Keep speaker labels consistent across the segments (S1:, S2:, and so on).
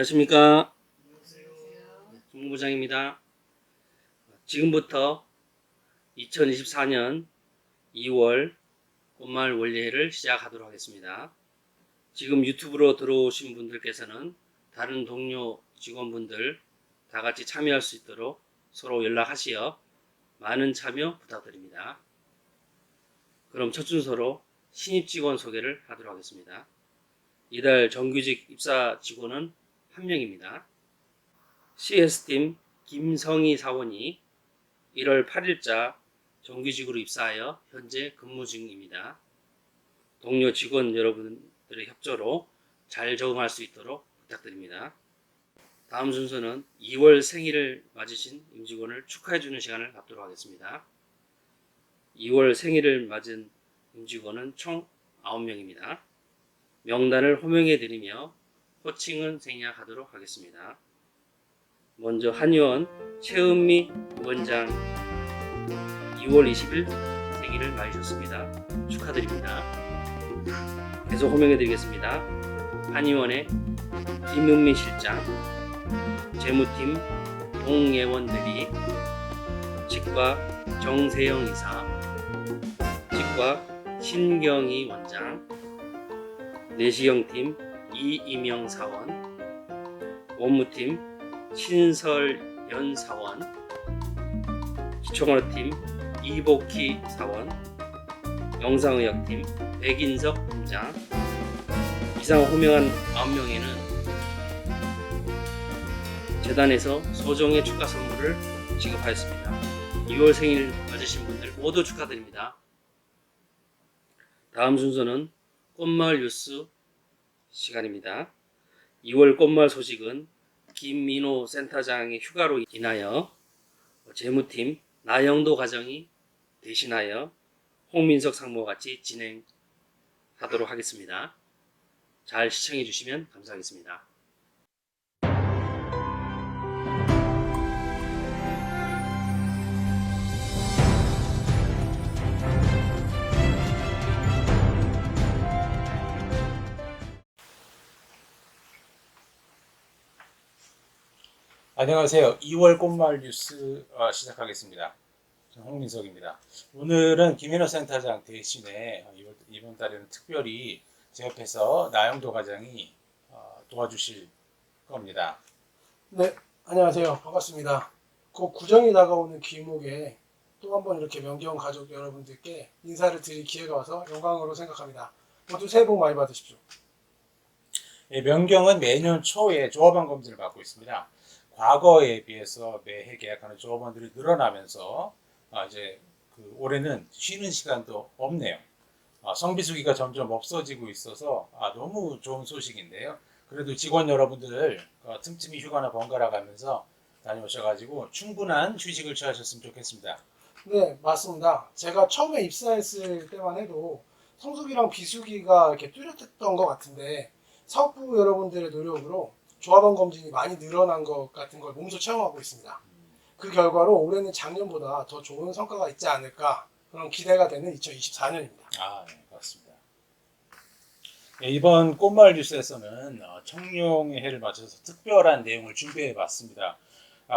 S1: 안녕하십니까. 정부장입니다. 지금부터 2024년 2월 꽃마을 원래회를 시작하도록 하겠습니다. 지금 유튜브로 들어오신 분들께서는 다른 동료 직원분들 다 같이 참여할 수 있도록 서로 연락하시어 많은 참여 부탁드립니다. 그럼 첫 순서로 신입 직원 소개를 하도록 하겠습니다. 이달 정규직 입사 직원은 1명입니다. CS팀 김성희 사원이 1월 8일자 정규직으로 입사하여 현재 근무 중입니다. 동료 직원 여러분들의 협조로 잘 적응할 수 있도록 부탁드립니다. 다음 순서는 2월 생일을 맞으신 임직원을 축하해주는 시간을 갖도록 하겠습니다. 2월 생일을 맞은 임직원은 총 9명입니다. 명단을 호명해드리며 호칭은 생략하도록 하겠습니다. 먼저 한의원 최은미 원장 2월 20일 생일을 맞으셨습니다. 축하드립니다. 계속 호명해드리겠습니다. 한의원의 김은미 실장, 재무팀 동예원 대리, 치과 정세영 이사, 치과 신경희 원장, 내시경팀 이임영 사원, 원무팀 신설연 사원, 기초언어팀 이복희 사원, 영상의학팀 백인석 팀장. 이상 호명한 9명에는 재단에서 소정의 축하 선물을 지급하였습니다. 2월 생일 맞으신 분들 모두 축하드립니다. 다음 순서는 꽃마을 뉴스 시간입니다. 2월 꽃마을 소식은 김민호 센터장의 휴가로 인하여 재무팀 나영도 과장이 대신하여 홍민석 상무와 같이 진행하도록 하겠습니다. 잘 시청해 주시면 감사하겠습니다.
S2: 안녕하세요. 2월 꽃마을 뉴스 시작하겠습니다. 저는 홍민석입니다. 오늘은 김인호 센터장 대신에 이번 달에는 특별히 제 옆에서 나영도 과장이 도와주실 겁니다.
S3: 네, 안녕하세요. 반갑습니다. 곧 구정이 다가오는 기목에 또 한 번 이렇게 명경 가족 여러분들께 인사를 드릴 기회가 와서 영광으로 생각합니다. 모두 새해 복 많이 받으십시오.
S2: 명경은 매년 초에 조합원 검진을 받고 있습니다. 과거에 비해서 매해 계약하는 조합원들이 늘어나면서 이제 올해는 쉬는 시간도 없네요. 성비수기가 점점 없어지고 있어서 너무 좋은 소식인데요. 그래도 직원 여러분들 틈틈이 휴가나 번갈아 가면서 다녀오셔가지고 충분한 휴식을 취하셨으면 좋겠습니다.
S3: 네, 맞습니다. 제가 처음에 입사했을 때만 해도 성수기랑 비수기가 이렇게 뚜렷했던 것 같은데 사업부 여러분들의 노력으로 조합원 검진이 많이 늘어난 것 같은 걸 몸소 체험하고 있습니다. 그 결과로 올해는 작년보다 더 좋은 성과가 있지 않을까 그런 기대가 되는 2024년입니다.
S2: 네, 맞습니다. 이번 꽃마을 뉴스에서는 청룡의 해를 맞춰서 특별한 내용을 준비해봤습니다.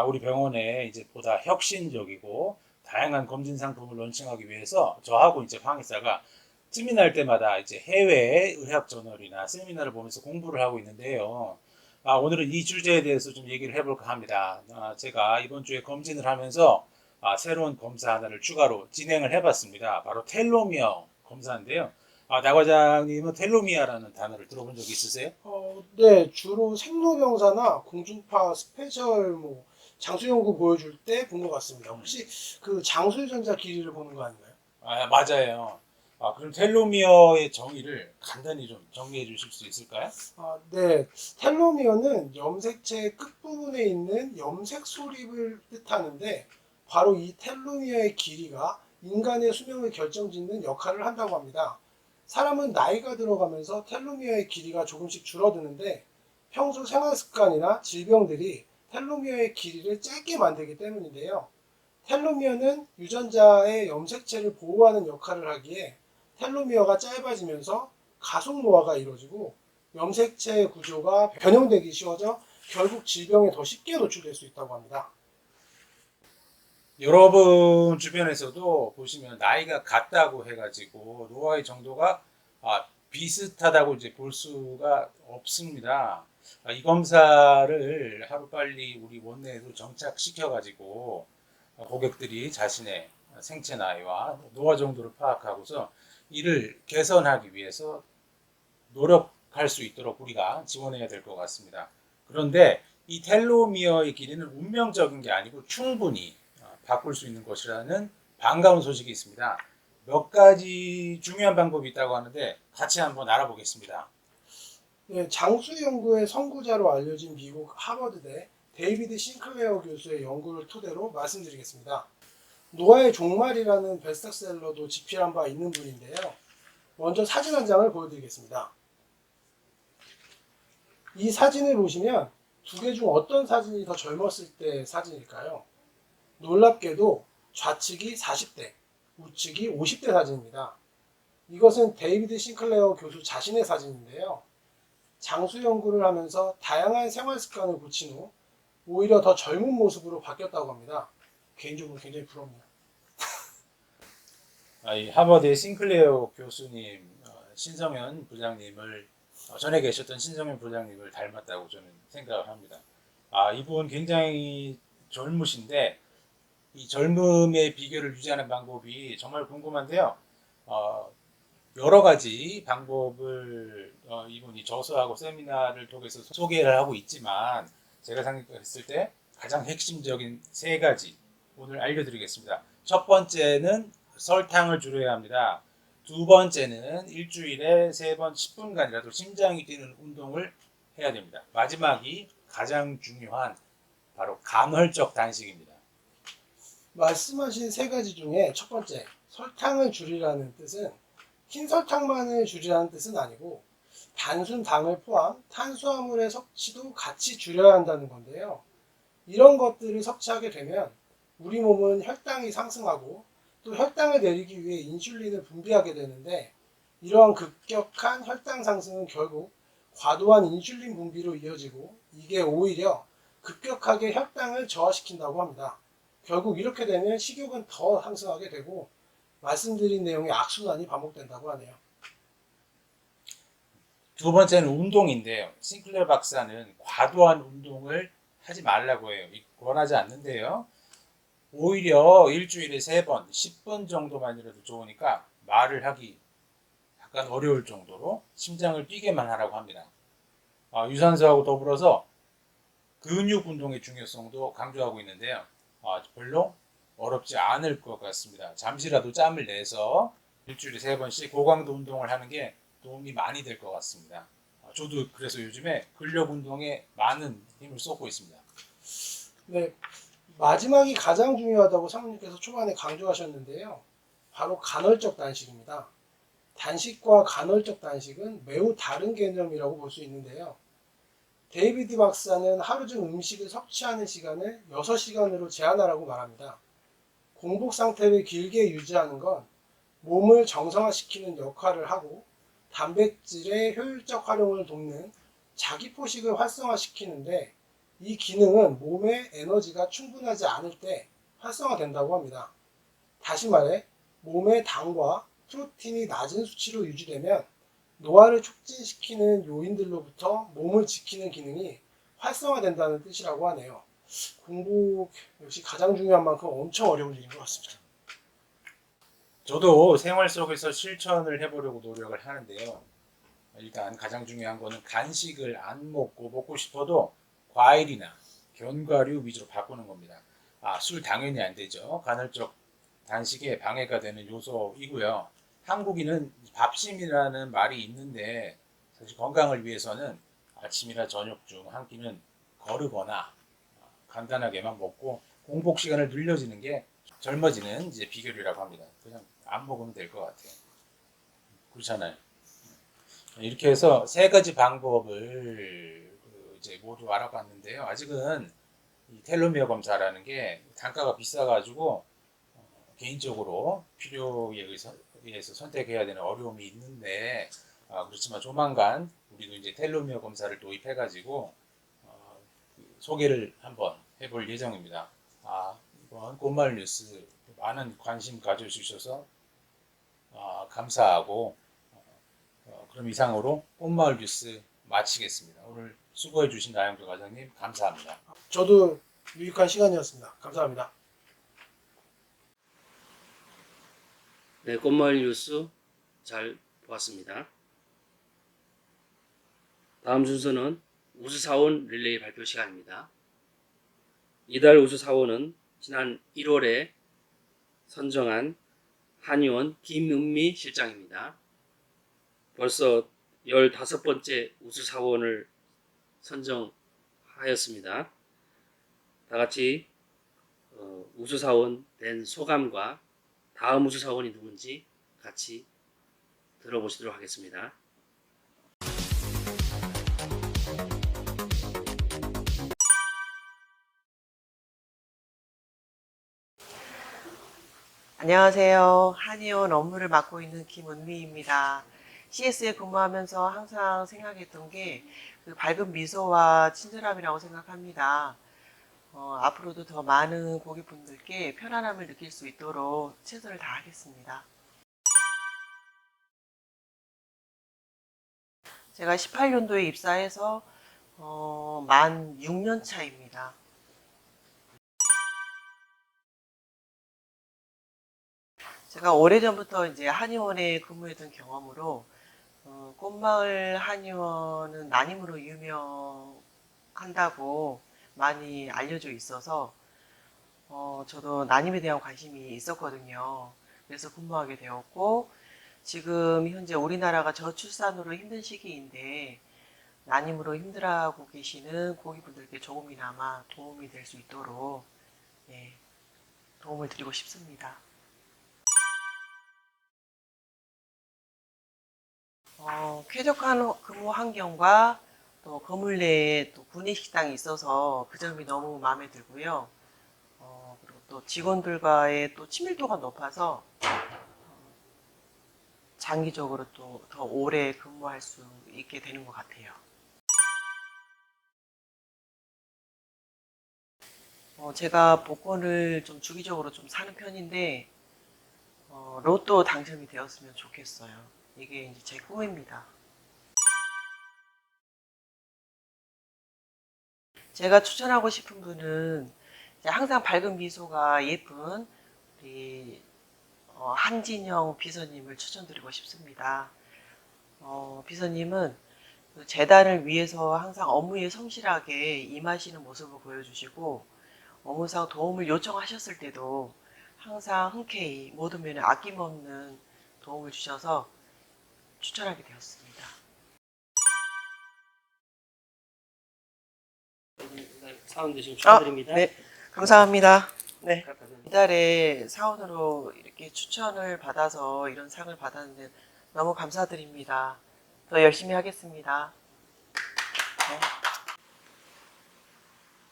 S2: 우리 병원에 이제 보다 혁신적이고 다양한 검진 상품을 론칭하기 위해서 저하고 이제 황 이사가 틈이 날 때마다 이제 해외 의학 저널이나 세미나를 보면서 공부를 하고 있는데요. 오늘은 이 주제에 대해서 좀 얘기를 해볼까 합니다. 제가 이번 주에 검진을 하면서 새로운 검사 하나를 추가로 진행을 해봤습니다. 바로 텔로미어 검사인데요. 나 과장님은 텔로미어라는 단어를 들어본 적 있으세요?
S3: 네, 주로 생로병사나 공중파 스페셜 장수연구 보여줄 때 본 것 같습니다. 혹시 그 장수유전자 길이를 보는 거 아닌가요?
S2: 맞아요. 그럼 텔로미어의 정의를 간단히 좀 정리해 주실 수 있을까요?
S3: 네, 텔로미어는 염색체 끝부분에 있는 염색 소립을 뜻하는데 바로 이 텔로미어의 길이가 인간의 수명을 결정짓는 역할을 한다고 합니다. 사람은 나이가 들어가면서 텔로미어의 길이가 조금씩 줄어드는데 평소 생활 습관이나 질병들이 텔로미어의 길이를 짧게 만들기 때문인데요. 텔로미어는 유전자의 염색체를 보호하는 역할을 하기에 텔로미어가 짧아지면서 가속 노화가 이루어지고 염색체 구조가 변형되기 쉬워져 결국 질병에 더 쉽게 노출될 수 있다고 합니다.
S2: 여러분 주변에서도 보시면 나이가 같다고 해가지고 노화의 정도가 비슷하다고 이제 볼 수가 없습니다. 이 검사를 하루빨리 우리 원내에도 정착시켜가지고 고객들이 자신의 생체 나이와 노화 정도를 파악하고서 이를 개선하기 위해서 노력할 수 있도록 우리가 지원해야 될 것 같습니다. 그런데 이 텔로미어의 길이는 운명적인 게 아니고 충분히 바꿀 수 있는 것이라는 반가운 소식이 있습니다. 몇 가지 중요한 방법이 있다고 하는데 같이 한번 알아보겠습니다.
S3: 네, 장수 연구의 선구자로 알려진 미국 하버드대 데이비드 싱클레어 교수의 연구를 토대로 말씀드리겠습니다. 노화의 종말이라는 베스트셀러도 집필한 바 있는 분인데요. 먼저 사진 한 장을 보여드리겠습니다. 이 사진을 보시면 두 개 중 어떤 사진이 더 젊었을 때 사진일까요? 놀랍게도 좌측이 40대, 우측이 50대 사진입니다. 이것은 데이비드 싱클레어 교수 자신의 사진인데요. 장수 연구를 하면서 다양한 생활 습관을 고친 후 오히려 더 젊은 모습으로 바뀌었다고 합니다. 개인적으로 굉장히 부럽네요.
S2: 이 하버드의 싱클레어 교수님, 신성현 부장님을 전에 계셨던 신성현 부장님을 닮았다고 저는 생각을 합니다. 이분 굉장히 젊으신데 이 젊음의 비결을 유지하는 방법이 정말 궁금한데요. 여러 가지 방법을 이분이 저서하고 세미나를 통해서 소개를 하고 있지만 제가 생각했을 때 가장 핵심적인 세 가지 오늘 알려드리겠습니다. 첫 번째는 설탕을 줄여야 합니다. 두 번째는 일주일에 3번 10분간이라도 심장이 뛰는 운동을 해야 됩니다. 마지막이 가장 중요한 바로 간헐적 단식입니다.
S3: 말씀하신 세 가지 중에 첫 번째, 설탕을 줄이라는 뜻은 흰 설탕만을 줄이라는 뜻은 아니고 단순 당을 포함 탄수화물의 섭취도 같이 줄여야 한다는 건데요. 이런 것들을 섭취하게 되면 우리 몸은 혈당이 상승하고 또 혈당을 내리기 위해 인슐린을 분비하게 되는데 이러한 급격한 혈당 상승은 결국 과도한 인슐린 분비로 이어지고 이게 오히려 급격하게 혈당을 저하시킨다고 합니다. 결국 이렇게 되면 식욕은 더 상승하게 되고 말씀드린 내용의 악순환이 반복된다고 하네요.
S2: 두 번째는 운동인데요. 싱클레어 박사는 과도한 운동을 하지 말라고 해요. 권하지 않는데요. 오히려 일주일에 3번, 10분 정도만이라도 좋으니까 말을 하기 약간 어려울 정도로 심장을 뛰게만 하라고 합니다. 유산소하고 더불어서 근육 운동의 중요성도 강조하고 있는데요. 별로 어렵지 않을 것 같습니다. 잠시라도 짬을 내서 일주일에 3번씩 고강도 운동을 하는 게 도움이 많이 될 것 같습니다. 저도 그래서 요즘에 근력 운동에 많은 힘을 쏟고 있습니다.
S3: 네, 마지막이 가장 중요하다고 사모님께서 초반에 강조하셨는데요. 바로 간헐적 단식입니다. 단식과 간헐적 단식은 매우 다른 개념이라고 볼 수 있는데요. 데이비드 박사는 하루 중 음식을 섭취하는 시간을 6시간으로 제한하라고 말합니다. 공복 상태를 길게 유지하는 건 몸을 정상화시키는 역할을 하고 단백질의 효율적 활용을 돕는 자기포식을 활성화시키는데 이 기능은 몸의 에너지가 충분하지 않을 때 활성화된다고 합니다. 다시 말해 몸의 당과 프로틴이 낮은 수치로 유지되면 노화를 촉진시키는 요인들로부터 몸을 지키는 기능이 활성화된다는 뜻이라고 하네요. 공복 역시 가장 중요한 만큼 엄청 어려운 일인 것 같습니다.
S2: 저도 생활 속에서 실천을 해보려고 노력을 하는데요. 일단 가장 중요한 거는 간식을 안 먹고 싶어도 과일이나 견과류 위주로 바꾸는 겁니다. 술 당연히 안 되죠. 간헐적 단식에 방해가 되는 요소이고요. 한국인은 밥심이라는 말이 있는데 사실 건강을 위해서는 아침이나 저녁 중 한 끼는 거르거나 간단하게만 먹고 공복 시간을 늘려지는 게 젊어지는 이제 비결이라고 합니다. 그냥 안 먹으면 될 것 같아요. 그렇잖아요. 이렇게 해서 세 가지 방법을 이제 모두 알아봤는데요. 아직은 이 텔로미어 검사라는 게 단가가 비싸가지고 개인적으로 필요에 의해서 선택해야 되는 어려움이 있는데 그렇지만 조만간 우리도 이제 텔로미어 검사를 도입해가지고 소개를 한번 해볼 예정입니다. 이번 꽃마을 뉴스 많은 관심 가져주셔서 감사하고 그럼 이상으로 꽃마을 뉴스 마치겠습니다. 오늘 수고해 주신 나영조 과장님 감사합니다.
S3: 저도 유익한 시간이었습니다. 감사합니다.
S1: 네, 꽃마을 뉴스 잘 보았습니다. 다음 순서는 우수사원 릴레이 발표 시간입니다. 이달 우수사원은 지난 1월에 선정한 한의원 김은미 실장입니다. 벌써 15번째 우수사원을 선정하였습니다. 다 같이 우수사원 된 소감과 다음 우수사원이 누군지 같이 들어보시도록 하겠습니다.
S4: 안녕하세요. 한의원 업무를 맡고 있는 김은미입니다. CS에 근무하면서 항상 생각했던 게 그 밝은 미소와 친절함이라고 생각합니다. 앞으로도 더 많은 고객분들께 편안함을 느낄 수 있도록 최선을 다하겠습니다. 제가 18년도에 입사해서 만 6년 차입니다. 제가 오래전부터 이제 한의원에 근무했던 경험으로 꽃마을 한의원은 난임으로 유명한다고 많이 알려져 있어서 저도 난임에 대한 관심이 있었거든요. 그래서 근무하게 되었고 지금 현재 우리나라가 저출산으로 힘든 시기인데 난임으로 힘들어하고 계시는 고객분들께 조금이나마 도움이 될 수 있도록 도움을 드리고 싶습니다. 쾌적한 근무 환경과 또 건물 내에 또 구내식당이 있어서 그 점이 너무 마음에 들고요. 그리고 또 직원들과의 또 친밀도가 높아서 장기적으로 또 더 오래 근무할 수 있게 되는 것 같아요. 제가 복권을 좀 주기적으로 좀 사는 편인데 로또 당첨이 되었으면 좋겠어요. 이게 이제 제 꿈입니다. 제가 추천하고 싶은 분은 항상 밝은 미소가 예쁜 우리 한진영 비서님을 추천드리고 싶습니다. 비서님은 재단을 위해서 항상 업무에 성실하게 임하시는 모습을 보여주시고 업무상 도움을 요청하셨을 때도 항상 흔쾌히 모든 면에 아낌없는 도움을 주셔서 추천하게 되었습니다.
S1: 사원 되시면 축하드립니다.
S4: 네, 감사합니다. 네. 이달에 사원으로 이렇게 추천을 받아서 이런 상을 받았는데 너무 감사드립니다. 더 열심히 하겠습니다.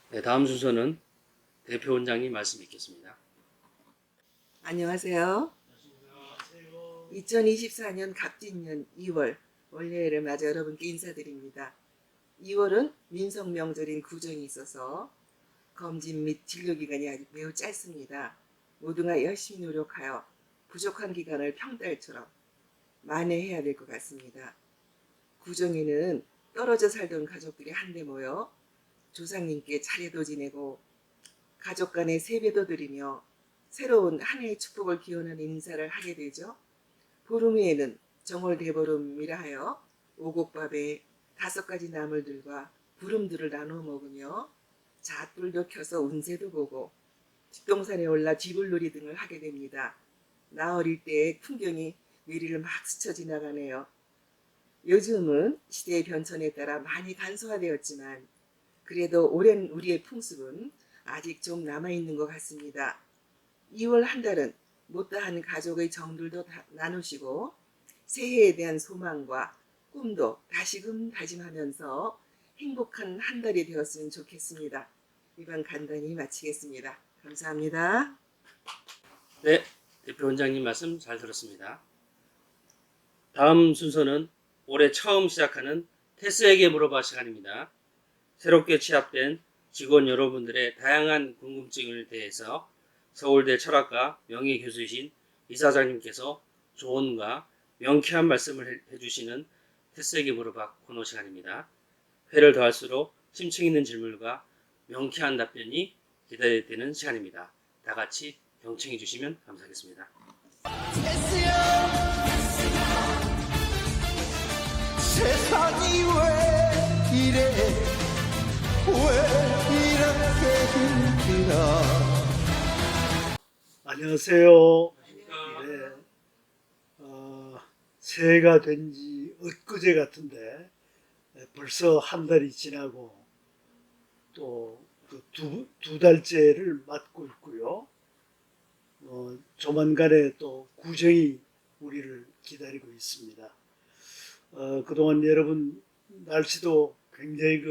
S1: 네, 다음 순서는 대표 원장님 말씀 있겠습니다.
S5: 안녕하세요. 2024년 갑진년 2월 원래를 맞아 여러분께 인사드립니다. 2월은 민속 명절인 구정이 있어서 검진 및 진료 기간이 아직 매우 짧습니다. 모두가 열심히 노력하여 부족한 기간을 평달처럼 만회해야 될 것 같습니다. 구정에는 떨어져 살던 가족들이 한데 모여 조상님께 차례도 지내고 가족 간에 세배도 드리며 새로운 한 해의 축복을 기원하는 인사를 하게 되죠. 보름 후에는 정월대보름이라 하여 오곡밥에 5가지 나물들과 부름들을 나누어 먹으며 잣불도 켜서 운세도 보고 뒷동산에 올라 쥐불놀이 등을 하게 됩니다. 나 어릴 때의 풍경이 뇌리를 막 스쳐 지나가네요. 요즘은 시대의 변천에 따라 많이 간소화되었지만 그래도 오랜 우리의 풍습은 아직 좀 남아있는 것 같습니다. 2월 한 달은 못다한 가족의 정들도 나누시고 새해에 대한 소망과 꿈도 다시금 다짐하면서 행복한 한 달이 되었으면 좋겠습니다. 이번 간단히 마치겠습니다. 감사합니다.
S1: 네, 대표 원장님 말씀 잘 들었습니다. 다음 순서는 올해 처음 시작하는 테스에게 물어봐 시간입니다. 새롭게 취합된 직원 여러분들의 다양한 궁금증을 대해서 서울대 철학과 명예교수이신 이사장님께서 조언과 명쾌한 말씀을 해주시는 테스에게 물어봐 코너 시간입니다. 회를 더할수록 심층 있는 질문과 명쾌한 답변이 기다려지는 시간입니다. 다 같이 경청해 주시면 감사하겠습니다.
S6: 세상이 왜 이래 왜 이렇게 힘들어.
S7: 안녕하세요. 네, 새해가 된 지 엊그제 같은데 벌써 한 달이 지나고 또 두 달째를 맞고 있고요. 조만간에 또 구정이 우리를 기다리고 있습니다. 그동안 여러분 날씨도 굉장히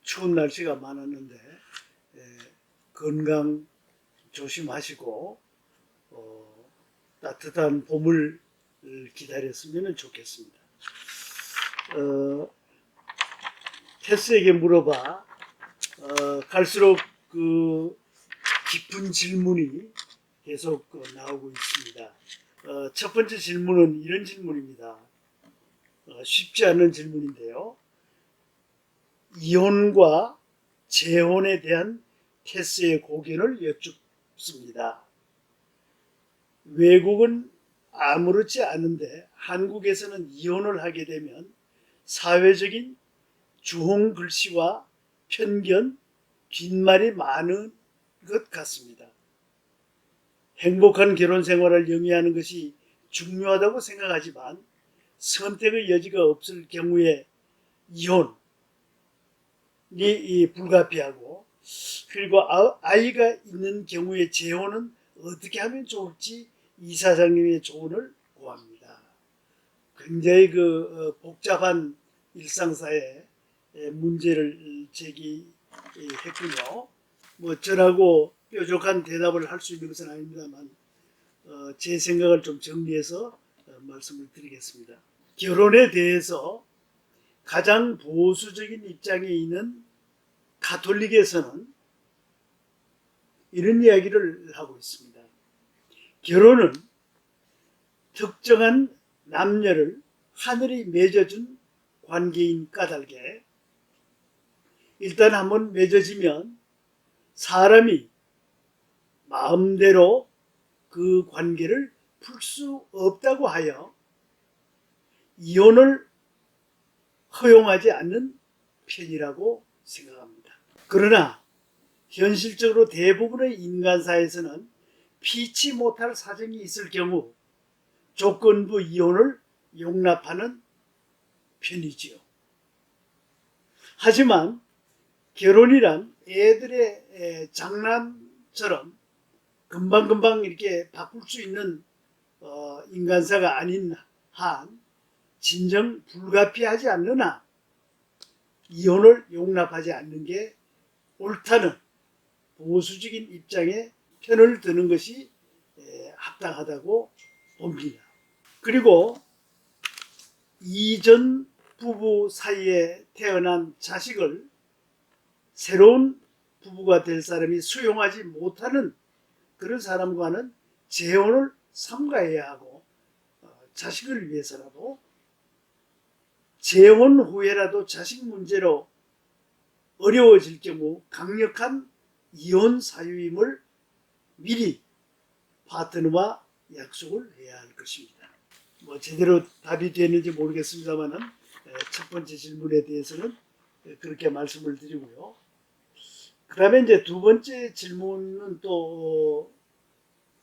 S7: 추운 날씨가 많았는데 건강 조심하시고 따뜻한 봄을 기다렸으면 좋겠습니다. 테스에게 물어봐 갈수록 깊은 질문이 계속 나오고 있습니다. 첫 번째 질문은 이런 질문입니다. 쉽지 않은 질문인데요. 이혼과 재혼에 대한 테스의 고견을 여쭙습니다. 외국은 아무렇지 않은데 한국에서는 이혼을 하게 되면 사회적인 주홍 글씨와 편견, 뒷말이 많은 것 같습니다. 행복한 결혼 생활을 영위하는 것이 중요하다고 생각하지만 선택의 여지가 없을 경우에 이혼이 불가피하고 그리고 아이가 있는 경우에 재혼은 어떻게 하면 좋을지 이사장님의 조언을 구합니다. 굉장히 복잡한 일상사의 문제를 제기했군요. 저라고 뾰족한 대답을 할 수 있는 것은 아닙니다만 제 생각을 좀 정리해서 말씀을 드리겠습니다. 결혼에 대해서 가장 보수적인 입장에 있는 가톨릭에서는 이런 이야기를 하고 있습니다. 결혼은 특정한 남녀를 하늘이 맺어준 관계인 까닭에 일단 한번 맺어지면 사람이 마음대로 그 관계를 풀 수 없다고 하여 이혼을 허용하지 않는 편이라고 생각합니다. 그러나 현실적으로 대부분의 인간사에서는 피치 못할 사정이 있을 경우 조건부 이혼을 용납하는 편이지요. 하지만 결혼이란 애들의 장난처럼 금방금방 이렇게 바꿀 수 있는 인간사가 아닌 한 진정 불가피하지 않는 한 이혼을 용납하지 않는 게 옳다는 보수적인 입장에 편을 드는 것이 합당하다고 봅니다. 그리고 이전 부부 사이에 태어난 자식을 새로운 부부가 될 사람이 수용하지 못하는 그런 사람과는 재혼을 삼가해야 하고 자식을 위해서라도 재혼 후에라도 자식 문제로 어려워질 경우 강력한 이혼 사유임을 미리 파트너와 약속을 해야 할 것입니다. 제대로 답이 되는지 모르겠습니다만은 첫 번째 질문에 대해서는 그렇게 말씀을 드리고요. 그 다음에 이제 두 번째 질문은 또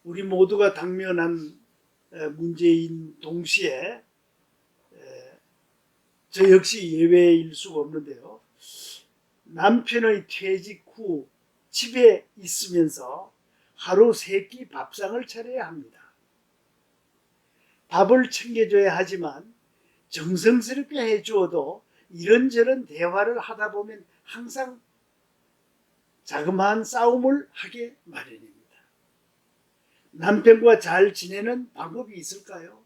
S7: 우리 모두가 당면한 문제인 동시에 저 역시 예외일 수가 없는데요. 남편의 퇴직 후 집에 있으면서 하루 3끼 밥상을 차려야 합니다. 밥을 챙겨줘야 하지만 정성스럽게 해주어도 이런저런 대화를 하다 보면 항상 자그마한 싸움을 하게 마련입니다. 남편과 잘 지내는 방법이 있을까요?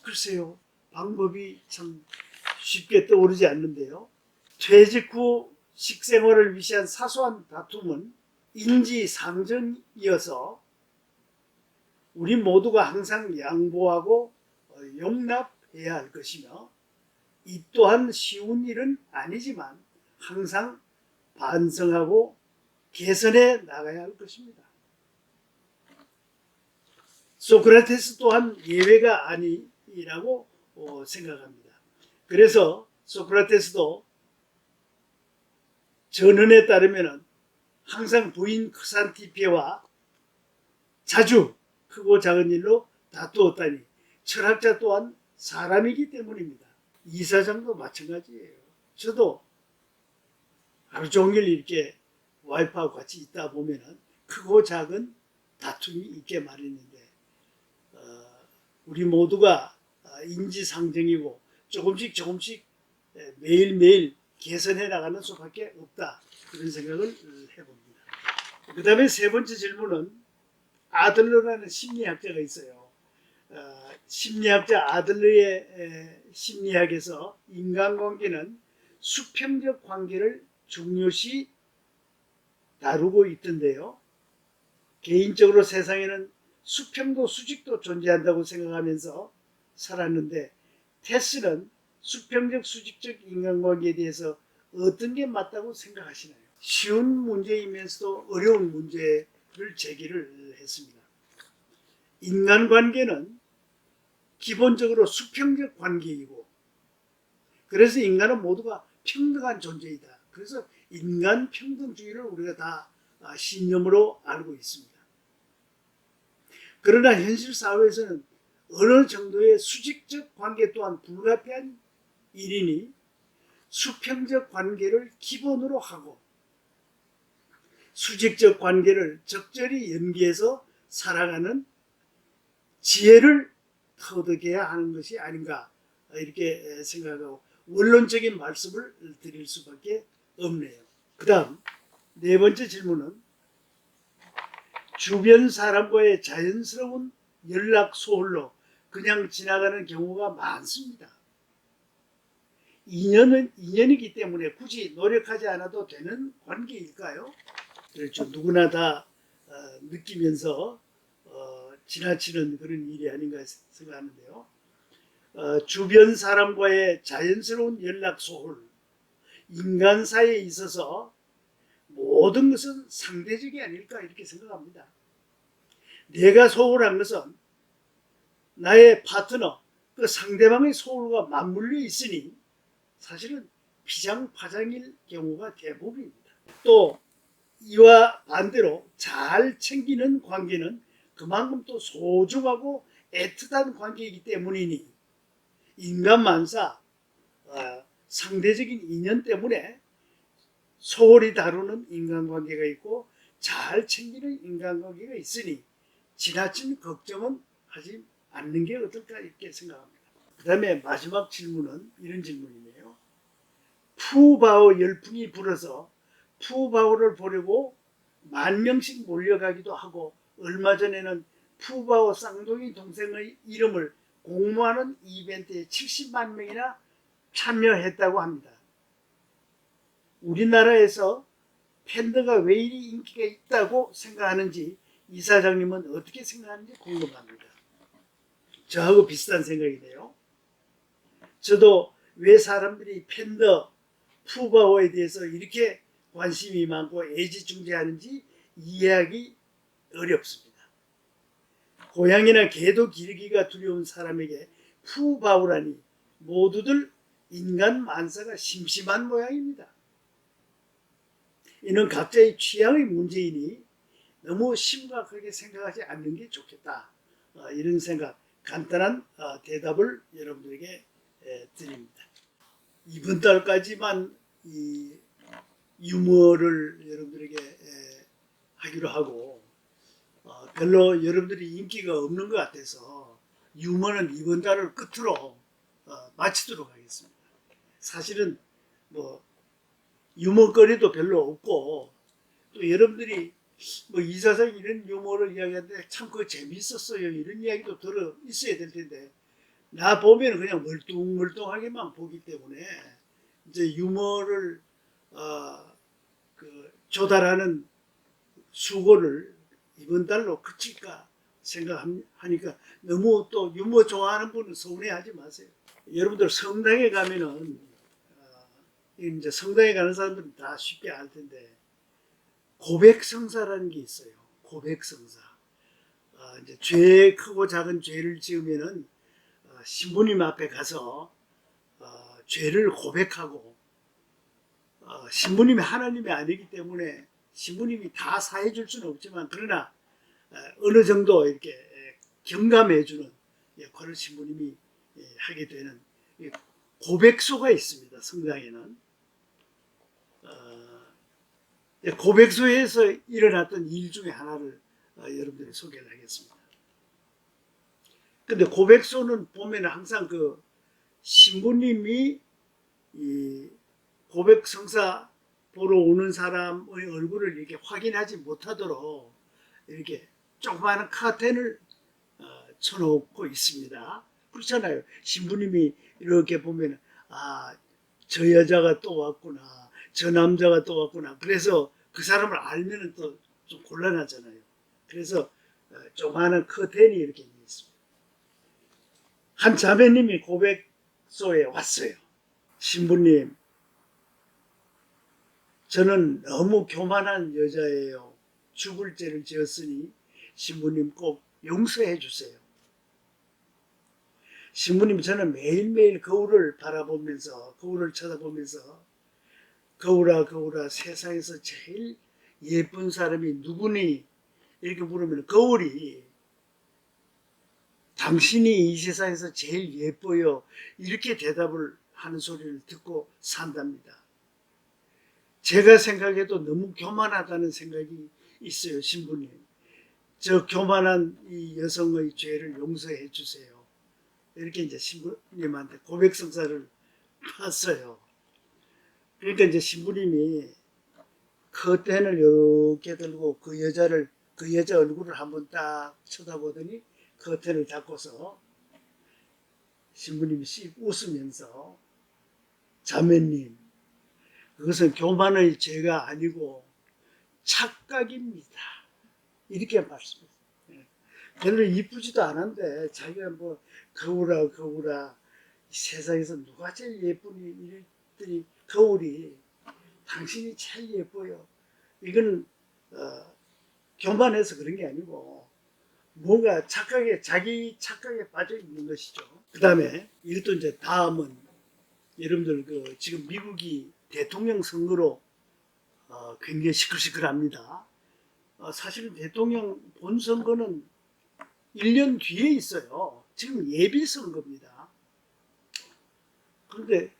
S7: 글쎄요, 방법이 참 쉽게 떠오르지 않는데요. 퇴직 후 식생활을 위시한 사소한 다툼은 인지상정이어서 우리 모두가 항상 양보하고 용납해야 할 것이며, 이 또한 쉬운 일은 아니지만 항상 반성하고 개선해 나가야 할 것입니다. 소크라테스 또한 예외가 아니라고 생각합니다. 그래서 소크라테스도 전언에 따르면 항상 부인 크산티페와 자주 크고 작은 일로 다투었다니, 철학자 또한 사람이기 때문입니다. 이사장도 마찬가지예요. 저도 하루 종일 이렇게 와이프하고 같이 있다 보면 크고 작은 다툼이 있게 마련인데, 우리 모두가 인지상정이고 조금씩 매일매일 개선해 나가는 수밖에 없다, 그런 생각을 해봅니다. 그 다음에 세 번째 질문은, 아들러라는 심리학자가 있어요. 심리학자 아들러의 심리학에서 인간관계는 수평적 관계를 중요시 다루고 있던데요. 개인적으로 세상에는 수평도 수직도 존재한다고 생각하면서 살았는데, 테스는 수평적 수직적 인간관계에 대해서 어떤 게 맞다고 생각하시나요? 쉬운 문제이면서도 어려운 문제를 제기를 했습니다. 인간관계는 기본적으로 수평적 관계이고, 그래서 인간은 모두가 평등한 존재이다. 그래서 인간평등주의를 우리가 다 신념으로 알고 있습니다. 그러나 현실 사회에서는 어느 정도의 수직적 관계 또한 불가피한 일이니, 수평적 관계를 기본으로 하고 수직적 관계를 적절히 연계해서 살아가는 지혜를 터득해야 하는 것이 아닌가, 이렇게 생각하고 원론적인 말씀을 드릴 수밖에 없네요. 그 다음 네 번째 질문은, 주변 사람과의 자연스러운 연락 소홀로 그냥 지나가는 경우가 많습니다. 인연은 인연이기 때문에 굳이 노력하지 않아도 되는 관계일까요? 그렇죠. 누구나 다 느끼면서 지나치는 그런 일이 아닌가 생각하는데요. 주변 사람과의 자연스러운 연락 소홀, 인간사에 있어서 모든 것은 상대적이 아닐까, 이렇게 생각합니다. 내가 소홀한 것은 나의 파트너, 그 상대방의 소홀과 맞물려 있으니 사실은 피장파장일 경우가 대부분입니다. 또 이와 반대로 잘 챙기는 관계는 그만큼 또 소중하고 애틋한 관계이기 때문이니, 인간만사 상대적인 인연 때문에 소홀히 다루는 인간관계가 있고 잘 챙기는 인간관계가 있으니 지나친 걱정은 하지 않는 게 어떨까, 이렇게 생각합니다. 그 다음에 마지막 질문은 이런 질문이네요. 푸바오 열풍이 불어서 푸바오를 보려고 10,000명씩 몰려가기도 하고, 얼마 전에는 푸바오 쌍둥이 동생의 이름을 공모하는 이벤트에 70만 명이나 참여했다고 합니다. 우리나라에서 팬더가 왜 이리 인기가 있다고 생각하는지 이사장님은 어떻게 생각하는지 궁금합니다. 저하고 비슷한 생각이네요. 저도 왜 사람들이 팬더 푸바오에 대해서 이렇게 관심이 많고 애지중지하는지 이해하기 어렵습니다. 고양이나 개도 기르기가 두려운 사람에게 푸바오라니 모두들 인간 만사가 심심한 모양입니다. 이는 각자의 취향의 문제이니 너무 심각하게 생각하지 않는 게 좋겠다, 이런 생각, 간단한 대답을 여러분들에게 드립니다. 이번 달까지만 이 유머를 여러분들에게 하기로 하고, 별로 여러분들이 인기가 없는 것 같아서 유머는 이번 달을 끝으로 마치도록 하겠습니다. 사실은 뭐 유머거리도 별로 없고, 또 여러분들이 뭐 이사장 이런 유머를 이야기하는데 참 그거 재밌었어요, 이런 이야기도 들어 있어야 될 텐데, 나 보면 그냥 멀뚱멀뚱하게만 보기 때문에 이제 유머를 조달하는 수고를 이번 달로 그칠까 생각하니까 너무 또 유머 좋아하는 분은 서운해하지 마세요. 여러분들 성당에 가면은 이제 성당에 가는 사람들은 다 쉽게 알 텐데 고백성사라는 게 있어요. 고백성사. 이제 죄 크고 작은 죄를 지으면은 신부님 앞에 가서 죄를 고백하고 신부님이 하나님이 아니기 때문에 신부님이 다 사해 줄 수는 없지만 그러나 어느 정도 이렇게 경감해 주는 역할을 신부님이 하게 되는 고백소가 있습니다. 성당에는 고백소에서 일어났던 일 중에 하나를 여러분들이 소개를 하겠습니다. 근데 고백소는 보면 항상 그 신부님이 이 고백성사 보러 오는 사람의 얼굴을 이렇게 확인하지 못하도록 이렇게 조그마한 카텐을 쳐놓고 있습니다. 그렇잖아요. 신부님이 이렇게 보면 저 여자가 또 왔구나, 저 남자가 또 왔구나. 그래서 그 사람을 알면은 또 좀 곤란하잖아요. 그래서 조그마한 커튼이 이렇게 있습니다. 한 자매님이 고백소에 왔어요. 신부님, 저는 너무 교만한 여자예요. 죽을 죄를 지었으니 신부님 꼭 용서해 주세요. 신부님, 저는 매일매일 거울을 바라보면서 거울을 쳐다보면서 거울아 거울아 세상에서 제일 예쁜 사람이 누구니? 이렇게 물으면 거울이 당신이 이 세상에서 제일 예뻐요. 이렇게 대답을 하는 소리를 듣고 산답니다. 제가 생각해도 너무 교만하다는 생각이 있어요. 신부님, 저 교만한 이 여성의 죄를 용서해 주세요. 이렇게 이제 신부님한테 고백성사를 했어요. 그러니까 이제 신부님이 커튼을 이렇게 들고 그 여자 얼굴을 한번 딱 쳐다보더니 커튼을 닫고서 신부님이 씩 웃으면서 자매님, 그것은 교만의 죄가 아니고 착각입니다. 이렇게 말씀했어요. 별로 이쁘지도 않은데 자기가 뭐 거울아 거울아 이 세상에서 누가 제일 예쁘니 이랬더니 거울이 당신이 제일 예뻐요. 이건 교만해서 그런 게 아니고 뭔가 자기 착각에 빠져 있는 것이죠. 그 다음에 이것도 이제 다음은 여러분들 지금 미국이 대통령 선거로 굉장히 시끌시끌합니다. 사실 대통령 본선거는 1년 뒤에 있어요. 지금 예비 선거입니다. 그런데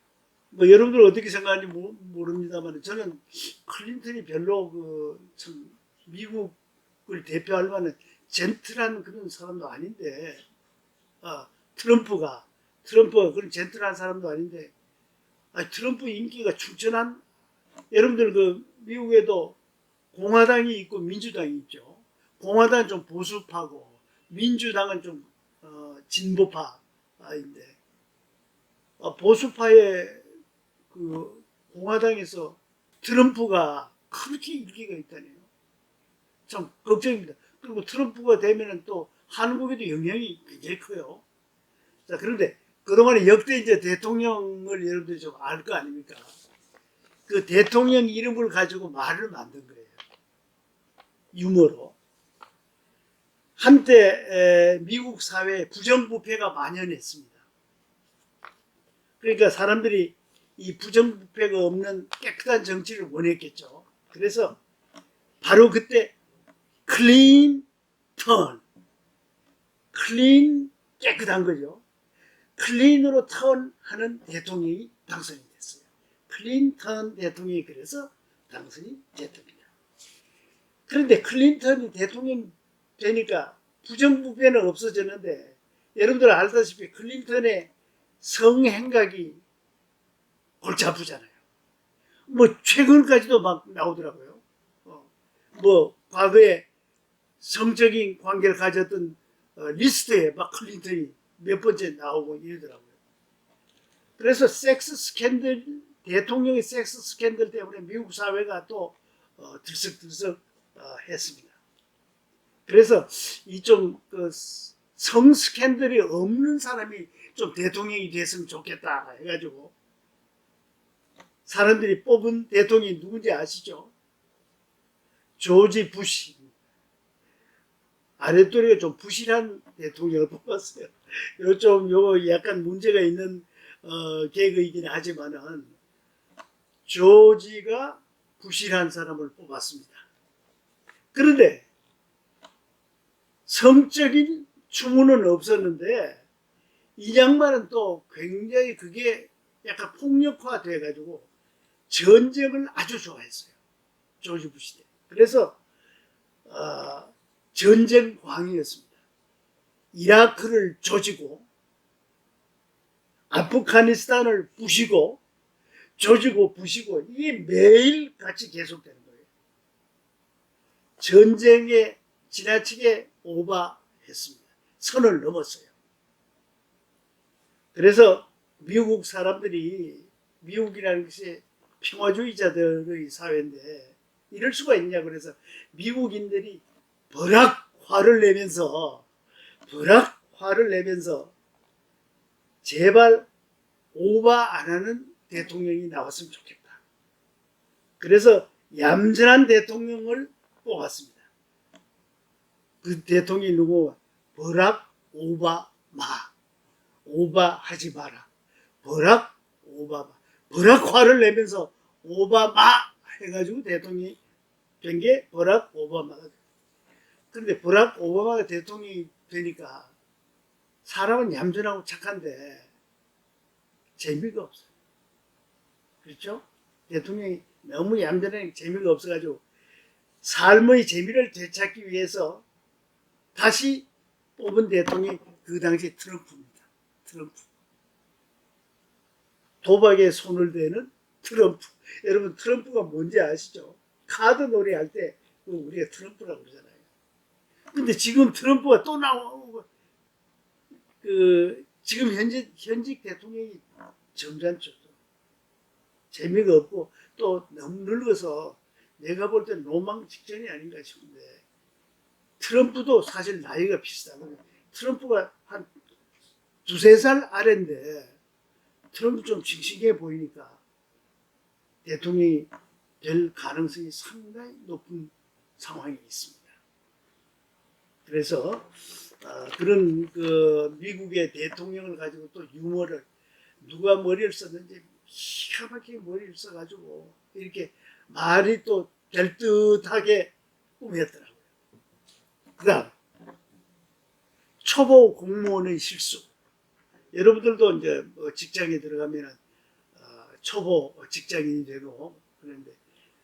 S7: 뭐 여러분들 어떻게 생각하는지 모릅니다만 저는 클린턴이 별로 참 미국을 대표할 만한 젠틀한 그런 사람도 아닌데 트럼프가 그런 젠틀한 사람도 아닌데 트럼프 인기가 충천한 여러분들 미국에도 공화당이 있고 민주당이 있죠. 공화당은 좀 보수파고 민주당은 좀 진보파인데 보수파의 공화당에서 트럼프가 그렇게 인기가 있다네요. 참 걱정입니다. 그리고 트럼프가 되면은 또 한국에도 영향이 굉장히 커요. 자, 그런데 그동안에 역대 이제 대통령을 여러분들이 좀 알 거 아닙니까? 그 대통령 이름을 가지고 말을 만든 거예요. 유머로. 한때 미국 사회에 부정부패가 만연했습니다. 그러니까 사람들이 이 부정부패가 없는 깨끗한 정치를 원했겠죠. 그래서 바로 그때 클린 깨끗한 거죠. 클린으로 턴하는 대통령이 당선이 됐어요. 클린턴 대통령이 그래서 당선이 됐답니다. 그런데 클린턴이 대통령 되니까 부정부패는 없어졌는데 여러분들 알다시피 클린턴의 성행각이 골치 아프잖아요. 뭐 최근까지도 막 나오더라고요. 뭐 과거에 성적인 관계를 가졌던 리스트에 막 클린턴이 몇 번째 나오고 이러더라고요. 그래서 섹스 스캔들 대통령의 섹스 스캔들 때문에 미국 사회가 또 들썩들썩 했습니다. 그래서 이 좀 성 스캔들이 없는 사람이 좀 대통령이 됐으면 좋겠다 해가지고 사람들이 뽑은 대통령이 누군지 아시죠? 조지 부시. 아랫도리가 좀 부실한 대통령을 뽑았어요. 요 약간 문제가 있는 개그이긴 하지만은 조지가 부실한 사람을 뽑았습니다. 그런데 성적인 추문은 없었는데 이 양반은 또 굉장히 그게 약간 폭력화돼 가지고 전쟁을 아주 좋아했어요. 조지 부시 때. 그래서 전쟁광이었습니다. 이라크를 조지고 아프가니스탄을 부시고 조지고 부시고 이게 매일 같이 계속되는 거예요. 전쟁에 지나치게 오버했습니다. 선을 넘었어요. 그래서 미국 사람들이 미국이라는 것이 평화주의자들의 사회인데 이럴 수가 있냐 그래서 미국인들이 버락 화를 내면서 제발 오버 안 하는 대통령이 나왔으면 좋겠다. 그래서 얌전한 대통령을 뽑았습니다. 그 대통령이 누구? 버락 오바마. 오바하지 마라. 버락 오바마. 버락 화를 내면서 오바마 해가지고 대통령이 된 게 버락 오바마가 됐어요. 그런데 버락 오바마가 대통령이 되니까 사람은 얌전하고 착한데 재미가 없어요. 그렇죠? 대통령이 너무 얌전하게 재미가 없어가지고 삶의 재미를 되찾기 위해서 다시 뽑은 대통령이 그 당시 트럼프입니다. 트럼프. 도박에 손을 대는 트럼프. 여러분 트럼프가 뭔지 아시죠? 카드 놀이 할 때 우리가 트럼프라고 그러잖아요. 근데 지금 트럼프가 또 나오고 지금 현직 대통령이 점잖죠. 재미가 없고 또 너무 늙어서 내가 볼 땐 로망 직전이 아닌가 싶은데 트럼프도 사실 나이가 비슷하거든요. 트럼프가 한 두세 살 아래인데 트럼프 좀 싱싱해 보이니까 대통령이 될 가능성이 상당히 높은 상황이 있습니다. 그래서 그런 미국의 대통령을 가지고 또 유머를 누가 머리를 썼는지 기가 막히게 머리를 써가지고 이렇게 말이 또 될 듯하게 꾸몄더라고요. 그 다음 초보 공무원의 실수. 여러분들도 이제 직장에 들어가면 초보 직장인이 되고 그런데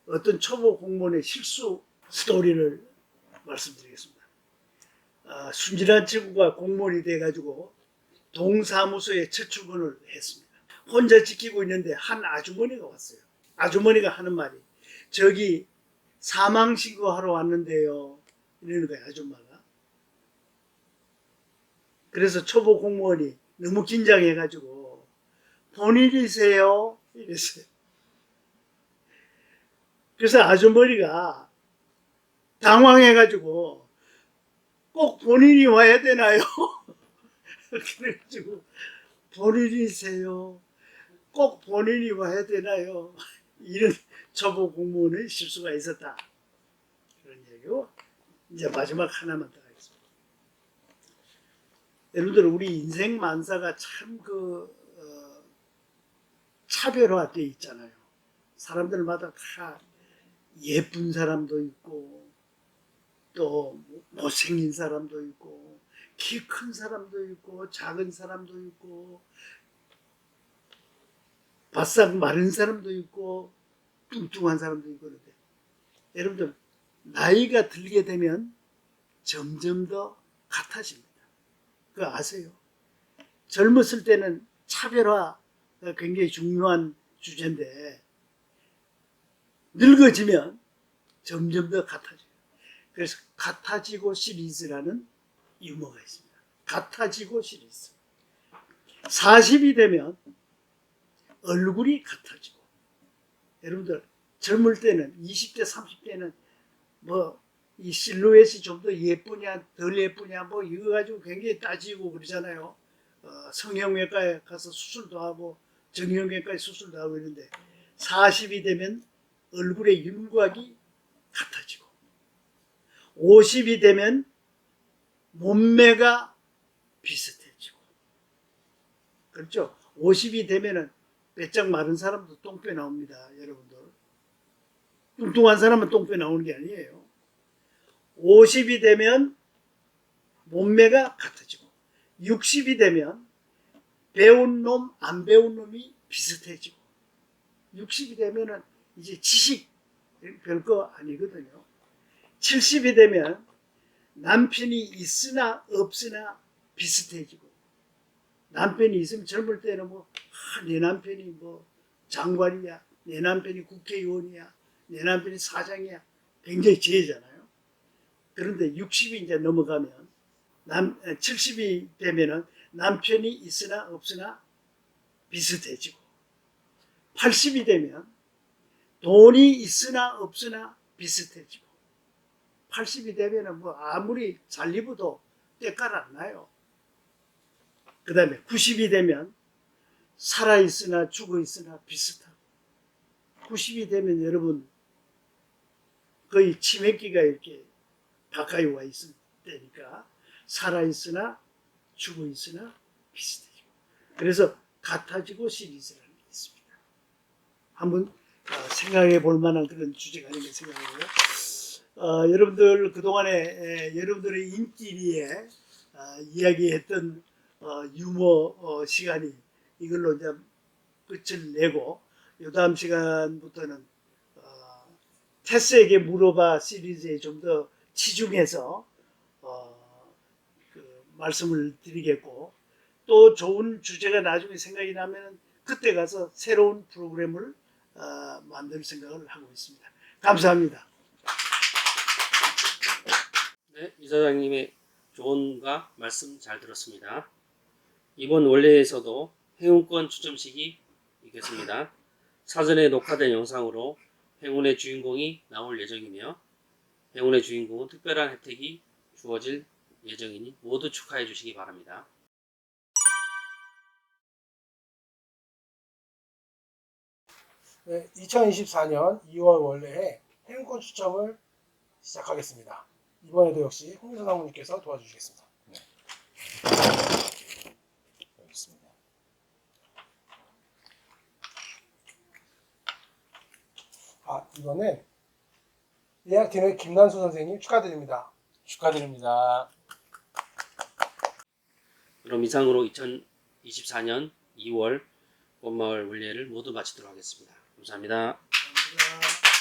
S7: 어떤 초보 공무원의 실수 스토리를 말씀드리겠습니다. 순진한 친구가 공무원이 돼가지고 동사무소에 첫 출근을 했습니다. 혼자 지키고 있는데 한 아주머니가 왔어요. 아주머니가 하는 말이 저기 사망신고하러 왔는데요. 이러는 거예요. 아줌마가. 그래서 초보 공무원이 너무 긴장해가지고 본인이세요? 이랬어요. 그래서 아주머니가 당황해가지고 꼭 본인이 와야 되나요? 그래가지고 본인이세요? 꼭 본인이 와야 되나요? 이런 초보 공무원의 실수가 있었다. 그런 얘기고 이제 마지막 하나만 더 하겠습니다. 여러분들 우리 인생 만사가 참 차별화되어 있잖아요. 사람들마다 다 예쁜 사람도 있고 또 못생긴 사람도 있고 키 큰 사람도 있고 작은 사람도 있고 바싹 마른 사람도 있고 뚱뚱한 사람도 있고 그런데 여러분들 나이가 들게 되면 점점 더 같아집니다. 그거 아세요? 젊었을 때는 차별화가 굉장히 중요한 주제인데 늙어지면 점점 더 같아져요. 그래서 같아지고 시리즈라는 유머가 있습니다. 같아지고 시리즈. 40이 되면 얼굴이 같아지고 여러분들 젊을 때는 20대 30대는 뭐 이 실루엣이 좀 더 예쁘냐 덜 예쁘냐 뭐 이거 가지고 굉장히 따지고 그러잖아요. 성형외과에 가서 수술도 하고 정형외과에 수술도 하고 있는데 40이 되면 얼굴의 윤곽이 같아지고 50이 되면 몸매가 비슷해지고 그렇죠. 50이 되면은 빼짝 마른 사람도 똥배 나옵니다. 여러분들 뚱뚱한 사람은 똥배 나오는 게 아니에요. 50이 되면 몸매가 같아지고 60이 되면 배운 놈 안 배운 놈이 비슷해지고 60이 되면은 이제 지식 별거 아니거든요. 70이 되면 남편이 있으나 없으나 비슷해지고 남편이 있으면 젊을 때는 뭐 내 남편이 뭐 장관이야 내 남편이 국회의원이야 내 남편이 사장이야 굉장히 지혜잖아요. 그런데 60이 이제 넘어가면 70이 되면은 남편이 있으나 없으나 비슷해지고 80이 되면 돈이 있으나 없으나 비슷해지고 80이 되면은 뭐 아무리 잘 입어도 때깔 안 나요. 그 다음에 90이 되면 살아있으나 죽어있으나 비슷하고 90이 되면 여러분 거의 치매기가 이렇게 가까이 와 있을 때니까 살아있으나 죽어있으나 비슷해지고 그래서 같아지고 시리즈라는 게 있습니다. 한번 생각해 볼 만한 그런 주제가 아닌가 생각하고요. 여러분들 그동안에 여러분들의 인기리에 이야기했던 유머 시간이 이걸로 이제 끝을 내고 요 다음 시간부터는 테스에게 물어봐 시리즈에 좀 더 치중해서 말씀을 드리겠고 또 좋은 주제가 나중에 생각이 나면 그때 가서 새로운 프로그램을 만들 생각을 하고 있습니다. 감사합니다.
S1: 네, 이사장님의 조언과 말씀 잘 들었습니다. 이번 원래에서도 행운권 추첨식이 있겠습니다. 사전에 녹화된 영상으로 행운의 주인공이 나올 예정이며 행운의 주인공은 특별한 혜택이 주어질 예정이니 모두 축하해 주시기 바랍니다.
S3: 네, 2024년 2월 원래에 행운권 추첨을 시작하겠습니다. 이번에도 역시 홍 사장님께서 도와주시겠습니다.
S2: 여기 있습니다.
S3: 이번엔 예약팀의 김난수 선생님 축하드립니다.
S2: 축하드립니다.
S1: 그럼 이상으로 2024년 2월 꽃마을 원래를 모두 마치도록 하겠습니다. 감사합니다.
S3: 감사합니다.